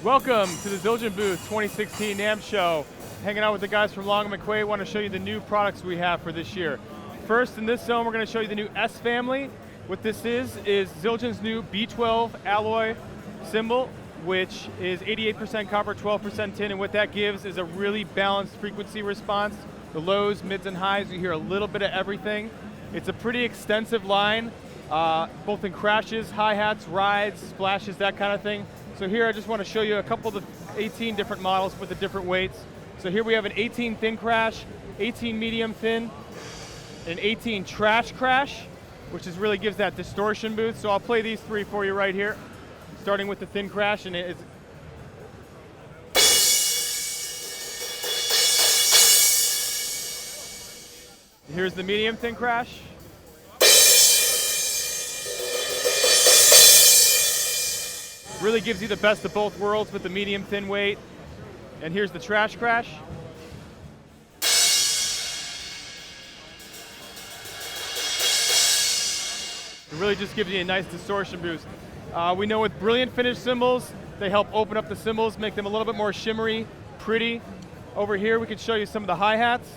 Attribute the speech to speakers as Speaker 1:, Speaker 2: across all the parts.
Speaker 1: Welcome to the Zildjian booth 2016 NAMM show. Hanging out with the guys from Long and McQuade. Want to show you the new products we have for this year. First, in this zone, we're going to show you the new S family. What this is Zildjian's new B12 alloy cymbal, which is 88% copper, 12% tin, and what that gives is a really balanced frequency response. The lows, mids, and highs, you hear a little bit of everything. It's a pretty extensive line, both in crashes, hi-hats, rides, splashes, that kind of thing. So here I just want to show you a couple of the 18 different models with the different weights. So here we have an 18 thin crash, 18 medium thin, an 18 trash crash, which really gives that distortion boost. So I'll play these three for you right here, starting with the thin crash, and it is here's the medium thin crash. Really gives you the best of both worlds with the medium thin weight. And here's the trash crash. It really just gives you a nice distortion boost. We know with brilliant finish cymbals, they help open up the cymbals, make them a little bit more shimmery, pretty. Over here we can show you some of the hi-hats.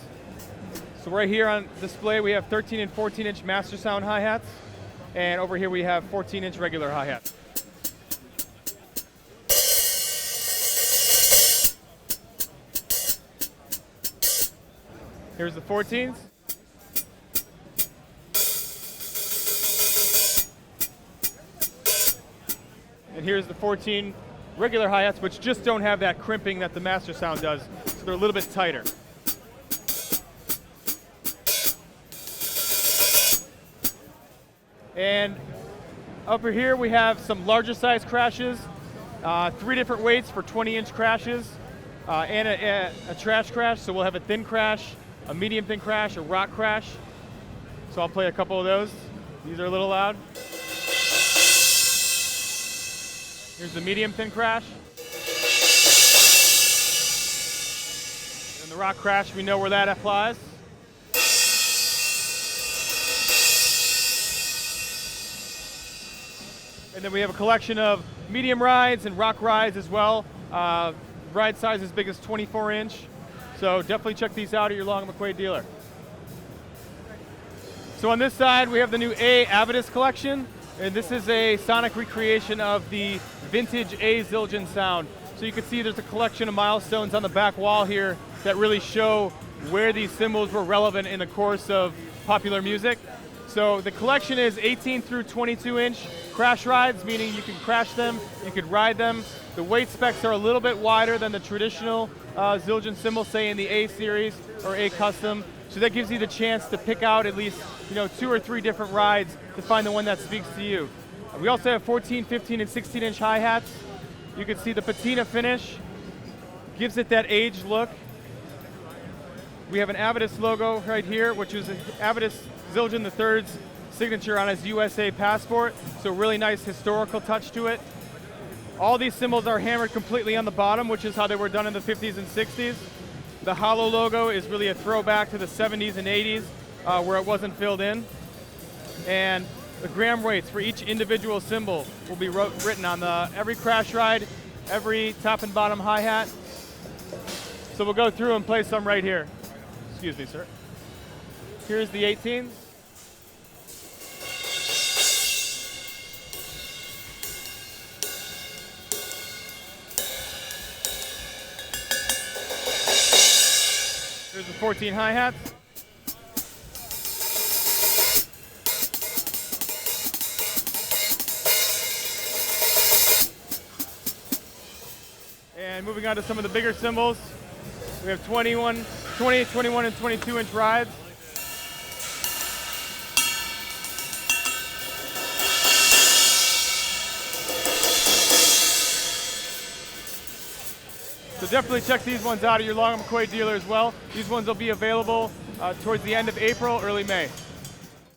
Speaker 1: So right here on display we have 13 and 14 inch master sound hi-hats. And over here we have 14 inch regular hi-hats. Here's the 14s. And here's the 14 regular hi-hats, which just don't have that crimping that the master sound does, so they're a little bit tighter. And over here we have some larger size crashes, 3 different weights for 20-inch crashes, and a trash crash. So we'll have a thin crash, a medium thin crash, a rock crash. So I'll play a couple of those. These are a little loud. Here's the medium thin crash. And the rock crash, we know where that applies. And then we have a collection of medium rides and rock rides as well. Ride size as big as 24 inch. So definitely check these out at your Long and McQuade dealer. So on this side, we have the new Avedis collection. And this is a sonic recreation of the vintage Zildjian sound. So you can see there's a collection of milestones on the back wall here that really show where these cymbals were relevant in the course of popular music. So the collection is 18 through 22 inch crash rides, meaning you can crash them, you could ride them. The weight specs are a little bit wider than the traditional Zildjian cymbal, say in the A series or A custom. So that gives you the chance to pick out at least 2 or 3 different rides to find the one that speaks to you. We also have 14, 15, and 16 inch hi-hats. You can see the patina finish, gives it that aged look. We have an Avedis logo right here, which is Avedis Zildjian III's signature on his USA passport, so really nice historical touch to it. All these cymbals are hammered completely on the bottom, which is how they were done in the 50s and 60s. The hollow logo is really a throwback to the 70s and 80s, where it wasn't filled in. And the gram weights for each individual cymbal will be written on every crash ride, every top and bottom hi-hat. So we'll go through and play some right here. Excuse me, sir. Here's the 18s. Here's the 14 hi-hats. And moving on to some of the bigger cymbals, we have 20, 21, and 22 inch rides. So definitely check these ones out at your Long and McQuade dealer as well. These ones will be available towards the end of April, early May.